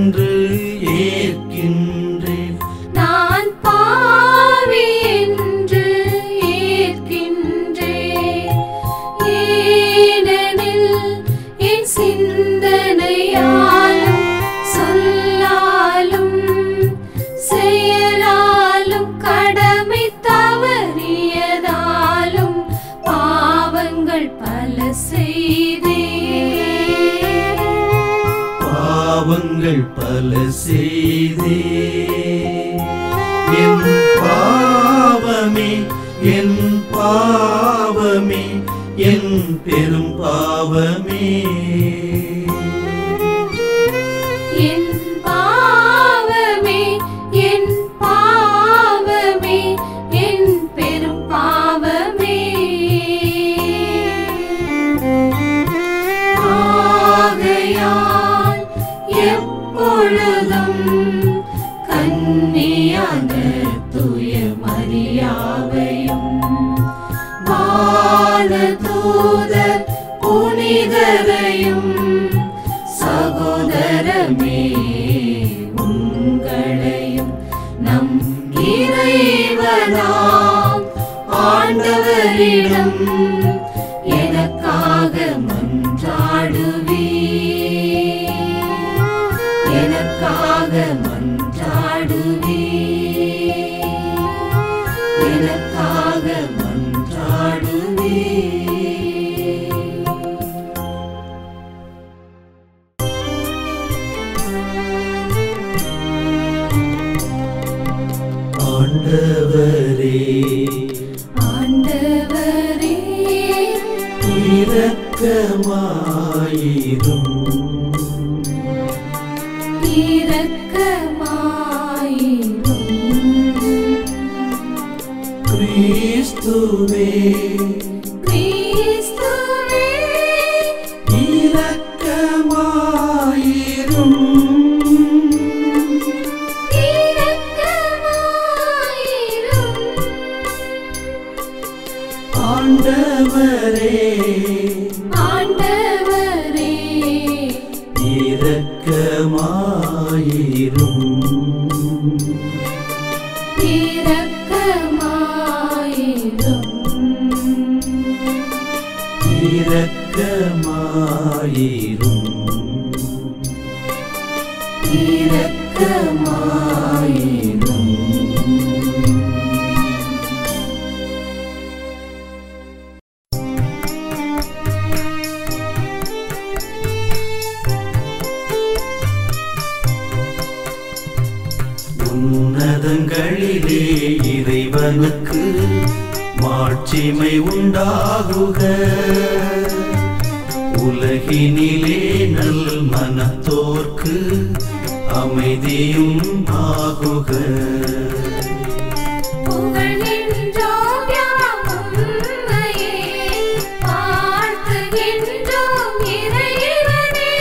என்று ஏற்கின்றேன். நான் பாவி என்று ஏற்கின்றேன். ஏனெனில் என் சிந்தனையாலும் சொல்லாலும் செயலாலும் கடமை தவறியதாலும் பாவங்கள் பல செய்தேன். பாவங்கள் பல செய்தேன். என் பாவமே என் பாவமே என் பெரும் பாவமே. என் பாவமே என் பாவமே என் பெரும் பாவமே. ஆகையால் எப்பொழுதும் கன்னியான தூய மரியாவையும் வானதூதர் புனிதரையும் சகோதரமே உங்களையும் நம் இறைவனாம் ஆண்டவரிடம் எனக்காக மன்றாடுவீர். எனக்காக மன்றாடுவீர். எனக்காக மன்றாடுவீர். ஆண்டவரே ஆண்டவரே இரக்கமாயிரும். இரக்கமாயிரும். கிறிஸ்துவே கிறிஸ்துவே இரக்கமாயிரும். இரக்கமாயிரும். ஆண்டவரே ஆண்டவரே இரக்கமாயிரும். இரக்கமாயிரும். இரக்கமாயிரும். இரக்கமாயிரும். உன்னதங்களிலே இறைவனுக்கு மாட்சிமை உண்டாகுக. உலகினிலே நல் மனத்தோர்க்கு அமைதியும் ஆகுக. புகழ்கின்றோம் யாம் உம்மையே, வாழ்த்துகின்றோம் இறைவனே.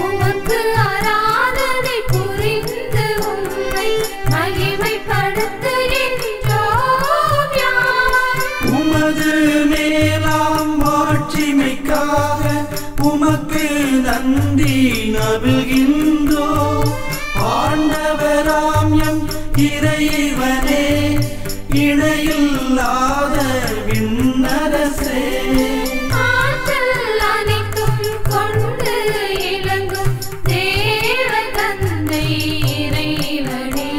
உமக்கு ஆராதனை புரிந்து உம்மை மகிமைப்படுத்துகின்றோம் யாம். உமது மேலாம் மாட்சிமைக்காக உமக்கு நன்றி நல்கின்றோம். ஆண்டவராம் எம் இறைவனே, இணையில்லாத விண்ணரசே, ஆற்றல் அனைத்தும் கொண்டு இலங்கும் தேவ தந்தை இறைவனே.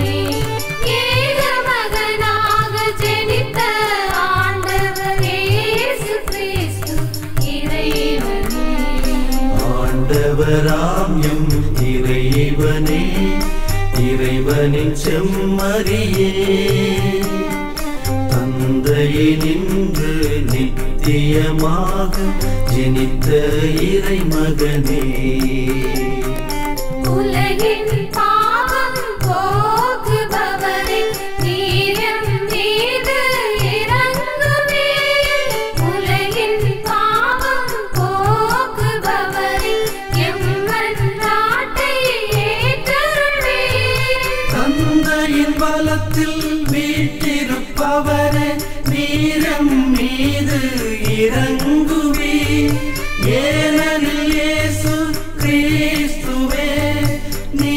ஏக மகனாக ஜெனித்த ஆண்டவர் இயேசு கிறிஸ்து இறைவனே. ஆண்டவராம் எம் இறைவனே, இறைவனின் செம்மறியே, தந்தையை நின்று நித்தியமாக ஜெனித்த இறைமகனே, உலகின் பாவம் போக்குபவரே, நீர் எம் மீது இரங்குமே. உலகின் பாவம் போக்குபவரே, எம் மன்றாட்டை ஏற்றருளே. தந்தையின் பலத்தில் வீற்றிருப்பவரே, நீரம் மீது இறங்குவீர். ஏனெனில் இயேசு கிறிஸ்துவே, நீ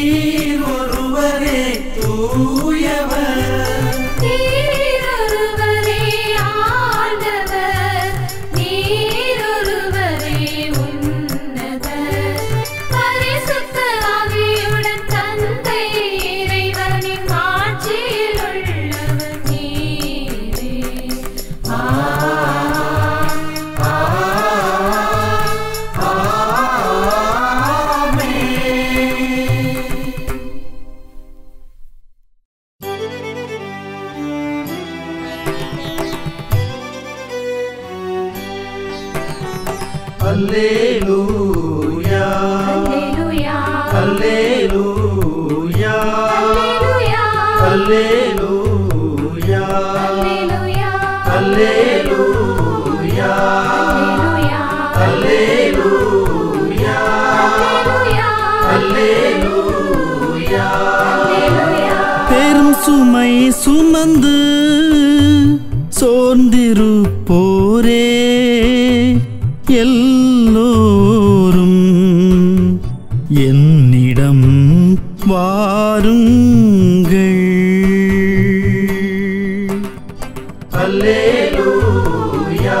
அல்லேலூயா அல்லேலூயா அல்லேலூயா அல்லேலூயா அல்லேலூயா அல்லேலூயா அல்லேலூயா பெரும் சுமை சுமந்து சோர்ந்திருப்போரே எல்லோரும் என்னிடம் வாருங்கள். அல்லேலூயா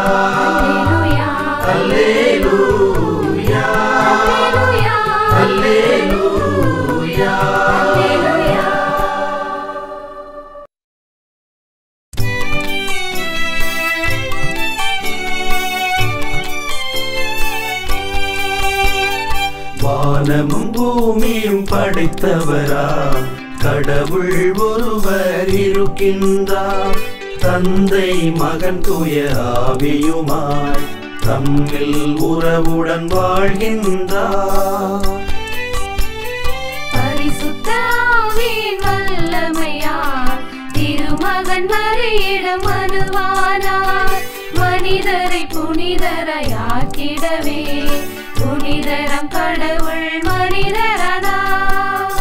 அல்லேலூயா அல்லேலூயா. வானமும் பூமியும் படைத்தவரா கடவுள் ஒருவர் இருக்கின்றார். தந்தை மகன் தூய ஆவியுமாய் தம்மில் உறவுடன் வாழ்கின்றார். பரிசுத்த ஆவியின் வல்லமையால் திருமகன் மரியிடம் மனுவானார். மனிதரை புனிதரையாக்கிடவே புனிதரம் கடவுள் மனிதரானார்.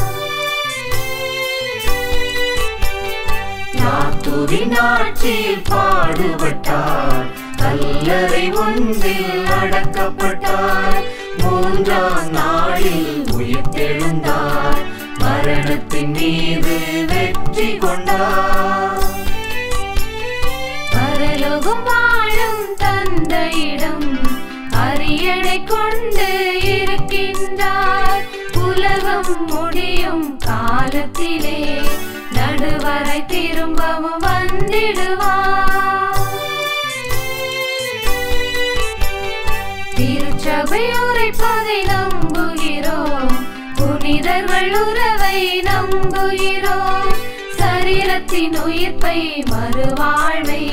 நாத்துவின் ஆட்சியில் பாடுபட்டார். கல்லறை ஒன்றில் அடக்கப்பட்டார். மூன்றாம் நாளில் உயிர்த்தெழுந்தார். மரணத்தின் மீது வெற்றி கொண்டார். பரலோகம் வாழும் தந்தையிடம் அரியணை கொண்டு இருக்கின்றார். உலகம் முடியும் காலத்திலே நடுவரை திரும்பவும் வந்திடுவார். திருச்சபை உரைப்பதை நம்புகிறோம். புனிதர்கள் உறவை நம்புகிறோம். சரீரத்தின் உயிர்ப்பை மறுவாழ்வை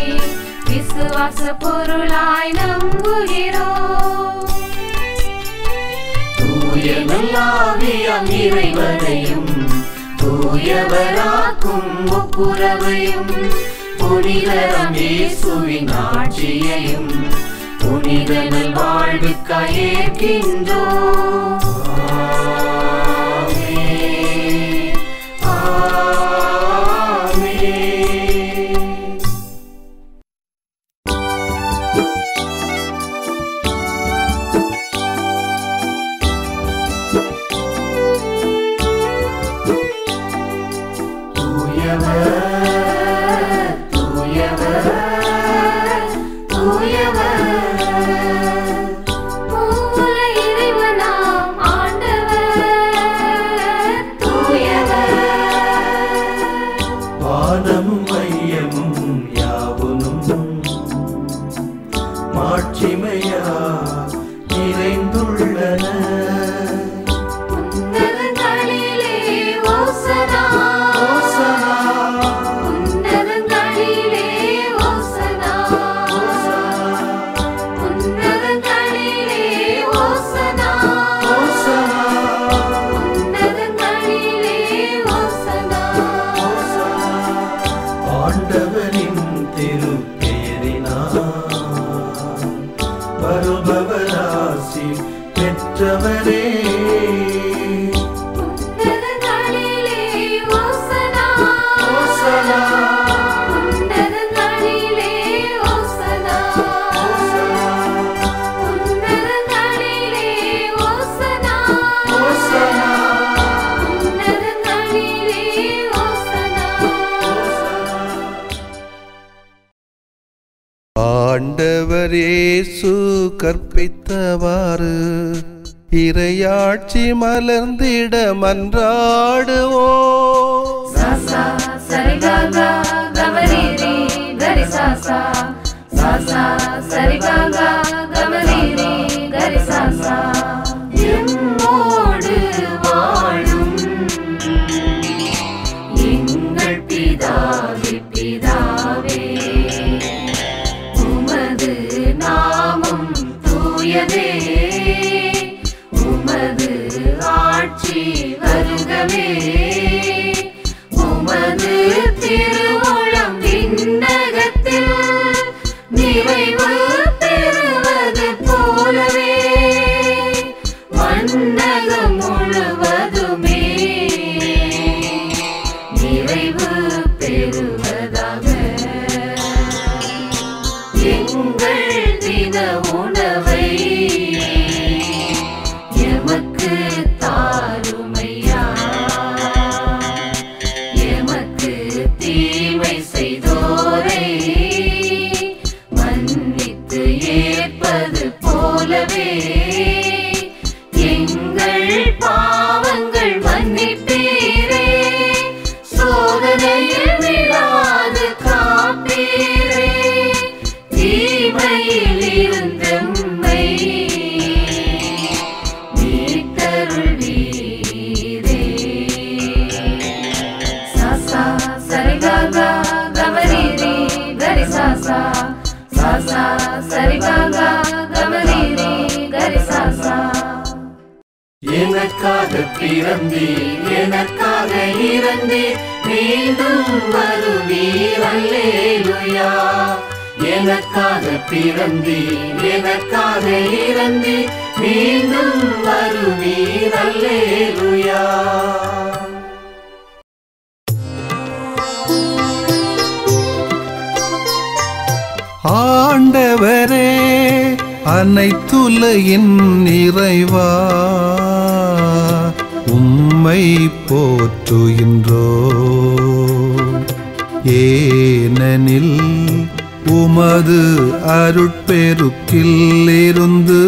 விசுவாச பொருளாய் நம்புகிறோம். தூய நல்லாவியாம் இறைவனையும் தூயவராக்கும் ஒப்புரவையும் புனிதரம் இயேசுவின் ஆட்சியையும் புனித நல்வாழ்வுக்காய் ஏற்கின்றோம். ஆண்டவர் இயேசு கற்பித்தவாறு இறையாட்சி மலர்ந்திட மன்றாடுவோம். சாசா சரிகாகா கமரீரி கரி சாசா சாசா சரிகாகா கமரீரி கரி சாசா. எம்மோடு வாழும் எங்கள் பிதாவே பிதாவே உமது நாமம் தூயதே போலவே உமது திருவுளம் விண்ணகத்தில் நிறைவு பெறுவது போலவே மண்ணகம் முழுவதுமே நிறைவு பெறுவதாக. எங்கள் தின உணவை எமக்கு தாருமையா, எமக்கு தீமை செய்தோரை மன்னித்து ஏற்பது போலவே எங்கள் பாவங்கள் மன்னிப்பீரே, சோதனையில் விழாது காப்பீரே, தீமையில் இருந்தெம்மை மீட்டருள்வீரே. சாசா சரிகாகா கமரீரி கரி சாசா, சாசா சரிகாகா கமரீரி கரி சாசா. எனக்காக பிறந்தீர், எனக்காக இறந்தீர், மீண்டும் வருவீர் அல்லேலூயா. எனக்காக பிறந்தீர், எனக்காக இறந்தீர், மீண்டும் வருவீர் அல்லேலூயா. ஆண்டவரே அனைத்துலகின் நிறைவா, உம்மை போற்றுகின்றோம். ஏனெனில் உமது அருட்பெருக்கில் இருந்து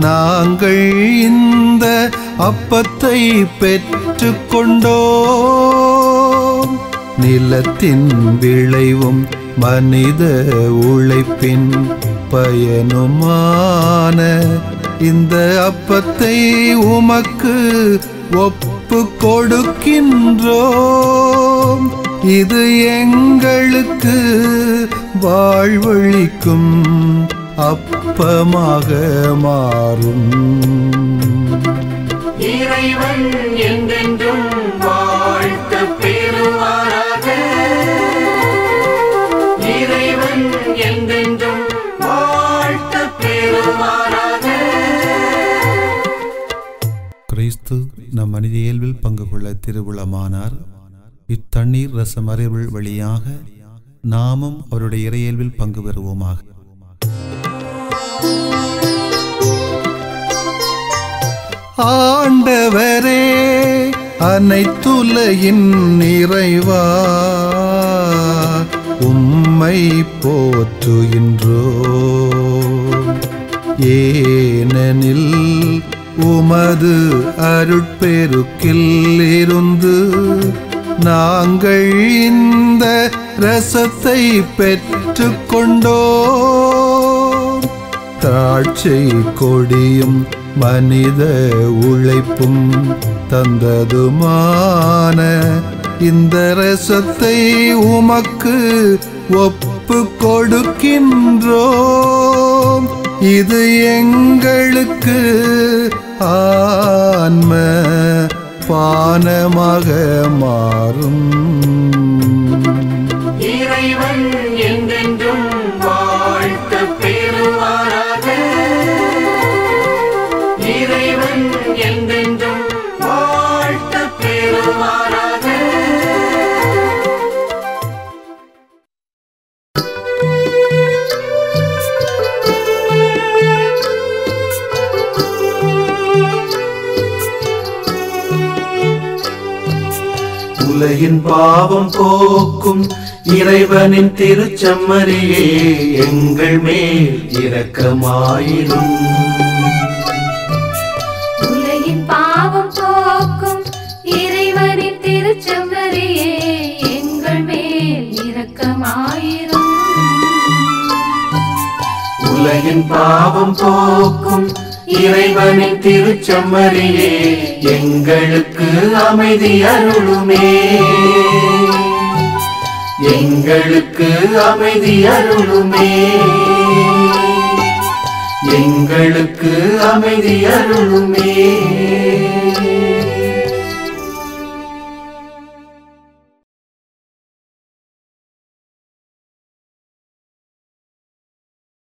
நாங்கள் இந்த அப்பத்தை பெற்றுக்கொண்டோம். நிலத்தின் விளைவும் மனித உழைப்பின் பயனுமான இந்த அப்பத்தை உமக்கு ஒப்பு கொடுக்கின்றோம். இது எங்களுக்கு வாழ்வளிக்கும் அப்பமாக மாறும். இறைவன் என்றென்றும் வாழ்த்த பெறுவாராக. இறைவன் என்றென்றும் வாழ்த்த பெறுவாராக. கிறிஸ்து நம் மனித இயல்பில் பங்கு கொள்ள திருவுளமானார். இத்தண்ணீர் ரசம் அறிவுள் வழியாக நாமும் அவருடைய இறையியல்பில் பங்கு பெறுவோமாக. ஆண்டவரே அனைத்துலகின் நிறைவா, உம்மை போற்றுகின்றோம். ஏனெனில் உமது அருட்பெருக்கில் இருந்து நாங்கள் இந்த ரசத்தை பெற்றுக்கொண்டோம். திராட்சை கொடியும் மனித உழைப்பும் தந்ததுமான இந்த ரசத்தை உமக்கு ஒப்பு கொடுக்கின்றோம். இது எங்களுக்கு ஆன்ம பானமாக மாறும். இறைவன் என்றென்றும் வாழ்த்த பெறுவாராக. இறைவன் என்றென்றும் வாழ்த்த பெறுவாராக. உலகின் பாவம் போக்கும் இறைவனின் திருச்செம்மறியே, எங்கள் மேல் இரக்கமாயிரும். உலகின் பாவம் போக்கும் இறைவனின் திருச்செம்மறியே, எங்கள் மேல் இரக்கமாயிரும். உலகின் பாவம் போக்கும் இறைவனின் திருச்செம்மறியே, எங்களுக்கு அமைதி அருளுமே. எங்களுக்கு அமைதி அருளுமே. எங்களுக்கு அமைதி அருளுமே.